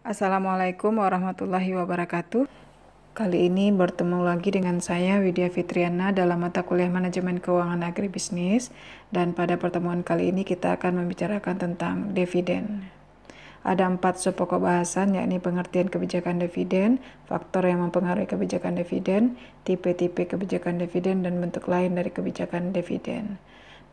Assalamualaikum warahmatullahi wabarakatuh. Kali ini bertemu lagi dengan saya Widya Fitriana dalam mata kuliah Manajemen Keuangan Agribisnis, dan pada pertemuan kali ini kita akan membicarakan tentang dividen. Ada 4 sub pokok bahasan, yakni pengertian kebijakan dividen, faktor yang mempengaruhi kebijakan dividen, tipe-tipe kebijakan dividen, dan bentuk lain dari kebijakan dividen.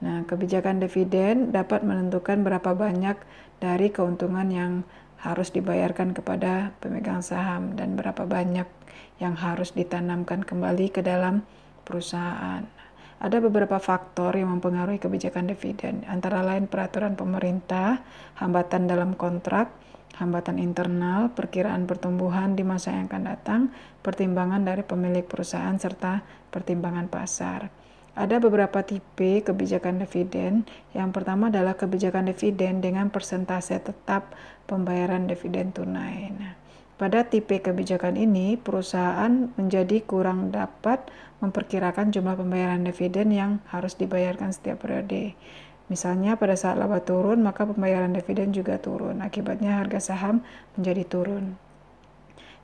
Nah, kebijakan dividen dapat menentukan berapa banyak dari keuntungan yang harus dibayarkan kepada pemegang saham dan berapa banyak yang harus ditanamkan kembali ke dalam perusahaan. Ada beberapa faktor yang mempengaruhi kebijakan dividen, antara lain peraturan pemerintah, hambatan dalam kontrak, hambatan internal, perkiraan pertumbuhan di masa yang akan datang, pertimbangan dari pemilik perusahaan, serta pertimbangan pasar. Ada beberapa tipe kebijakan dividen. Yang pertama adalah kebijakan dividen dengan persentase tetap pembayaran dividen tunai. Nah, pada tipe kebijakan ini, perusahaan menjadi kurang dapat memperkirakan jumlah pembayaran dividen yang harus dibayarkan setiap periode. Misalnya pada saat laba turun, maka pembayaran dividen juga turun. Akibatnya harga saham menjadi turun.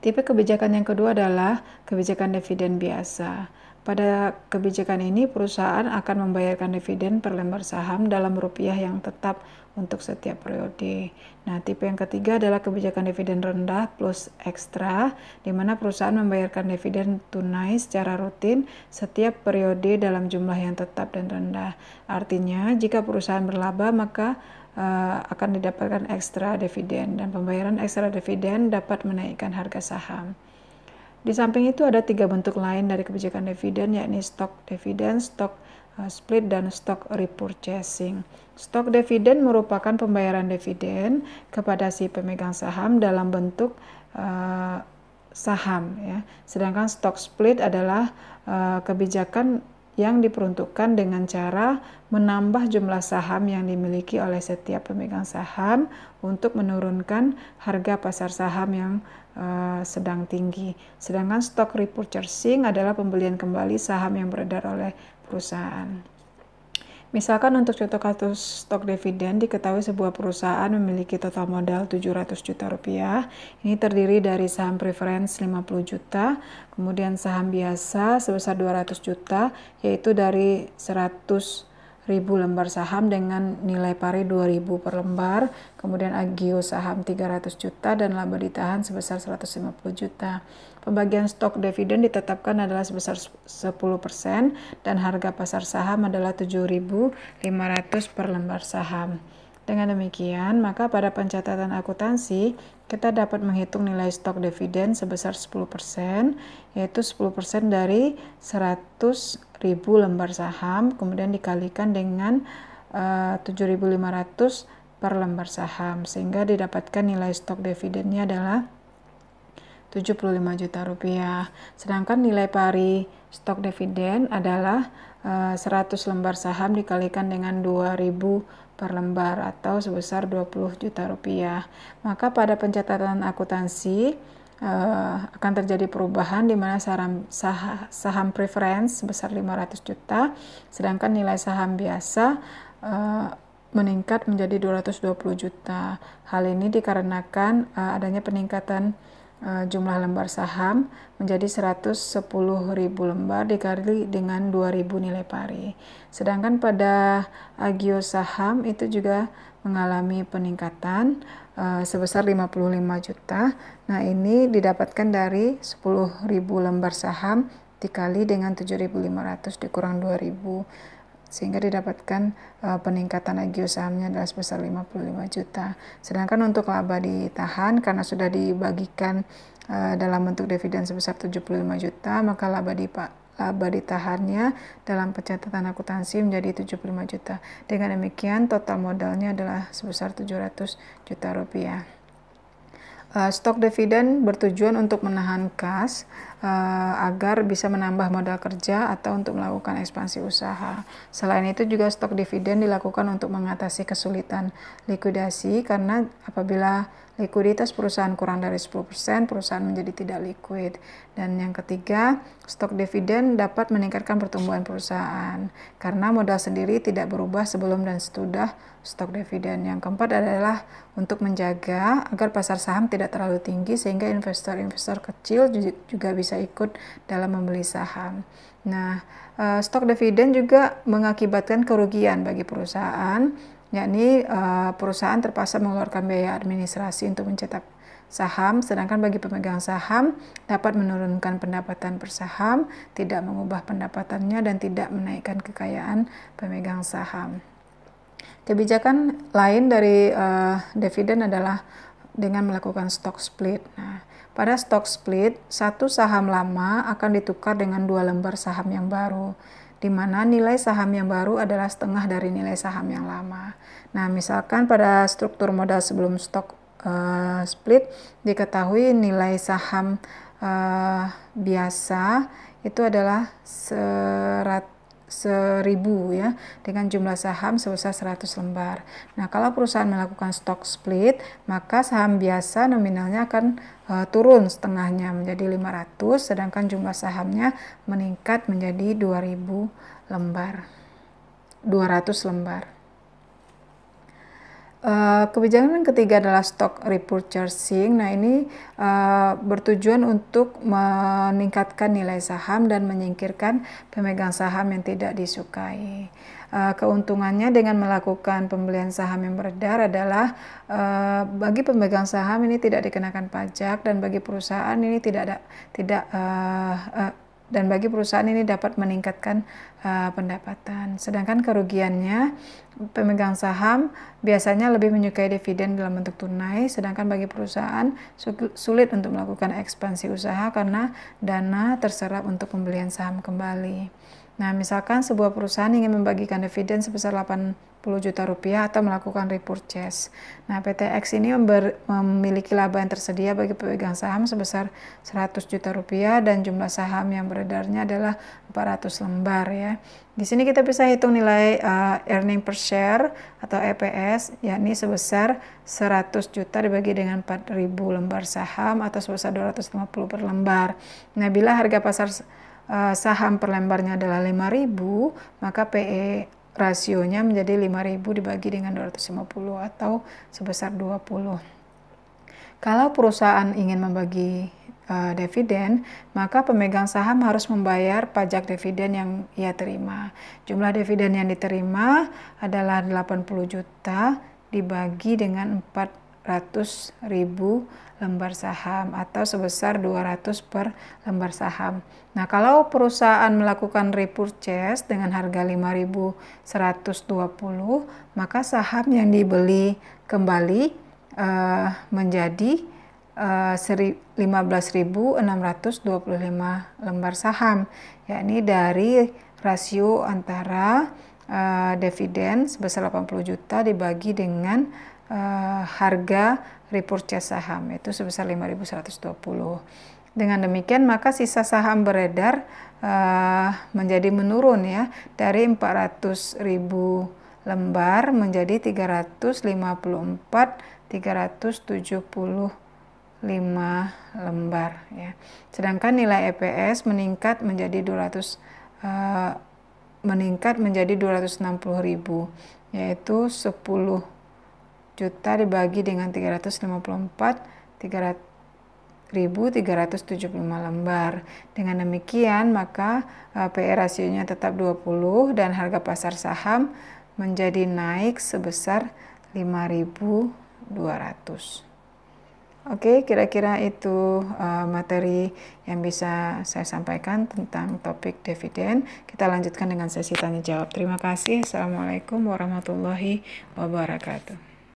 Tipe kebijakan yang kedua adalah kebijakan dividen biasa. Pada kebijakan ini, perusahaan akan membayarkan dividen per lembar saham dalam rupiah yang tetap untuk setiap periode. Nah, tipe yang ketiga adalah kebijakan dividen rendah plus ekstra, di mana perusahaan membayarkan dividen tunai secara rutin setiap periode dalam jumlah yang tetap dan rendah. Artinya, jika perusahaan berlaba, maka akan didapatkan ekstra dividen, dan pembayaran ekstra dividen dapat menaikkan harga saham. Di samping itu ada 3 bentuk lain dari kebijakan dividen, yakni stok dividen, stok split, dan stok repurchasing. Stok dividen merupakan pembayaran dividen kepada si pemegang saham dalam bentuk saham, ya. Sedangkan stok split adalah kebijakan yang diperuntukkan dengan cara menambah jumlah saham yang dimiliki oleh setiap pemegang saham untuk menurunkan harga pasar saham yang sedang tinggi. Sedangkan stok repurchasing adalah pembelian kembali saham yang beredar oleh perusahaan. Misalkan untuk contoh kasus stok dividen, diketahui sebuah perusahaan memiliki total modal 700 juta rupiah. Ini terdiri dari saham preference 50 juta, kemudian saham biasa sebesar 200 juta, yaitu dari 100.000 lembar saham dengan nilai pari 2.000 per lembar, kemudian agio saham 300 juta, dan laba ditahan sebesar 150 juta. Pembagian stok dividen ditetapkan adalah sebesar 10% dan harga pasar saham adalah 7.500 per lembar saham. Dengan demikian, maka pada pencatatan akuntansi, kita dapat menghitung nilai stok dividen sebesar 10%, yaitu 10% dari 100.000 lembar saham, kemudian dikalikan dengan 7.500 per lembar saham, sehingga didapatkan nilai stok dividennya adalah 75 juta rupiah. Sedangkan nilai pari stok dividen adalah 100 lembar saham dikalikan dengan 2.000 per lembar atau sebesar 20 juta rupiah. Maka pada pencatatan akuntansi akan terjadi perubahan di mana saham preference sebesar 500 juta, sedangkan nilai saham biasa meningkat menjadi 220 juta. Hal ini dikarenakan adanya peningkatan jumlah lembar saham menjadi 110.000 lembar dikali dengan 2.000 nilai pari. Sedangkan pada agio saham itu juga mengalami peningkatan sebesar 55 juta. Nah, ini didapatkan dari 10.000 lembar saham dikali dengan 7.500 dikurang 2.000, sehingga didapatkan peningkatan agio sahamnya adalah sebesar 55 juta. Sedangkan untuk laba ditahan, karena sudah dibagikan dalam bentuk dividen sebesar 75 juta, maka laba ditahannya dalam pencatatan akuntansi menjadi 75 juta. Dengan demikian, total modalnya adalah sebesar 700 juta rupiah. Stok dividen bertujuan untuk menahan kas agar bisa menambah modal kerja atau untuk melakukan ekspansi usaha. Selain itu juga stok dividen dilakukan untuk mengatasi kesulitan likuidasi, karena apabila likuiditas perusahaan kurang dari 10%, perusahaan menjadi tidak liquid. Dan yang ketiga, stok dividen dapat meningkatkan pertumbuhan perusahaan karena modal sendiri tidak berubah sebelum dan sesudah stok dividen. Yang keempat adalah untuk menjaga agar pasar saham tidak terlalu tinggi sehingga investor-investor kecil juga bisa ikut dalam membeli saham. Nah, stok dividen juga mengakibatkan kerugian bagi perusahaan, yakni perusahaan terpaksa mengeluarkan biaya administrasi untuk mencetak saham, sedangkan bagi pemegang saham dapat menurunkan pendapatan per saham, tidak mengubah pendapatannya, dan tidak menaikkan kekayaan pemegang saham. Kebijakan lain dari dividen adalah dengan melakukan stock split. Nah, pada stock split, satu saham lama akan ditukar dengan 2 lembar saham yang baru, di mana nilai saham yang baru adalah setengah dari nilai saham yang lama. Nah, misalkan pada struktur modal sebelum stock split diketahui nilai saham biasa itu adalah 1000 ya, dengan jumlah saham sebesar 100 lembar. Nah, kalau perusahaan melakukan stock split, maka saham biasa nominalnya akan turun setengahnya menjadi 500, sedangkan jumlah sahamnya meningkat menjadi 200 lembar. Kebijakan yang ketiga adalah stock repurchasing. Nah, ini bertujuan untuk meningkatkan nilai saham dan menyingkirkan pemegang saham yang tidak disukai. Keuntungannya dengan melakukan pembelian saham yang beredar adalah bagi pemegang saham ini tidak dikenakan pajak, dan bagi perusahaan ini bagi perusahaan ini dapat meningkatkan pendapatan. Sedangkan kerugiannya, pemegang saham biasanya lebih menyukai dividen dalam bentuk tunai, sedangkan bagi perusahaan sulit untuk melakukan ekspansi usaha karena dana terserap untuk pembelian saham kembali. Nah, misalkan sebuah perusahaan ingin membagikan dividen sebesar 80 juta rupiah atau melakukan repurchase. Nah, PTX ini memiliki laba yang tersedia bagi pemegang saham sebesar 100 juta rupiah dan jumlah saham yang beredarnya adalah 400 lembar ya. Di sini kita bisa hitung nilai earning per share atau EPS, yakni sebesar 100 juta dibagi dengan 4.000 lembar saham atau sebesar 250 per lembar. Nah, bila harga pasar saham per lembarnya adalah 5.000, maka PE rasionya menjadi 5.000 dibagi dengan 250 atau sebesar 20. Kalau perusahaan ingin membagi dividen, maka pemegang saham harus membayar pajak dividen yang ia terima. Jumlah dividen yang diterima adalah 80 juta dibagi dengan 400.000 lembar saham atau sebesar 200 per lembar saham. Nah, kalau perusahaan melakukan repurchase dengan harga 5.120, maka saham yang dibeli kembali menjadi 15.625 lembar saham, yakni dari rasio antara dividen sebesar 80 juta dibagi dengan harga repurchase saham, itu sebesar 5.120. Dengan demikian maka sisa saham beredar menjadi menurun ya, dari 400.000 lembar menjadi 354.375 lembar ya. Sedangkan nilai EPS meningkat menjadi 260.000, yaitu 10 juta dibagi dengan 354.375 lembar. Dengan demikian maka PE rasionya tetap 20 dan harga pasar saham menjadi naik sebesar 5.200. Oke, kira-kira itu materi yang bisa saya sampaikan tentang topik dividen. Kita lanjutkan dengan sesi tanya jawab. Terima kasih. Assalamualaikum warahmatullahi wabarakatuh.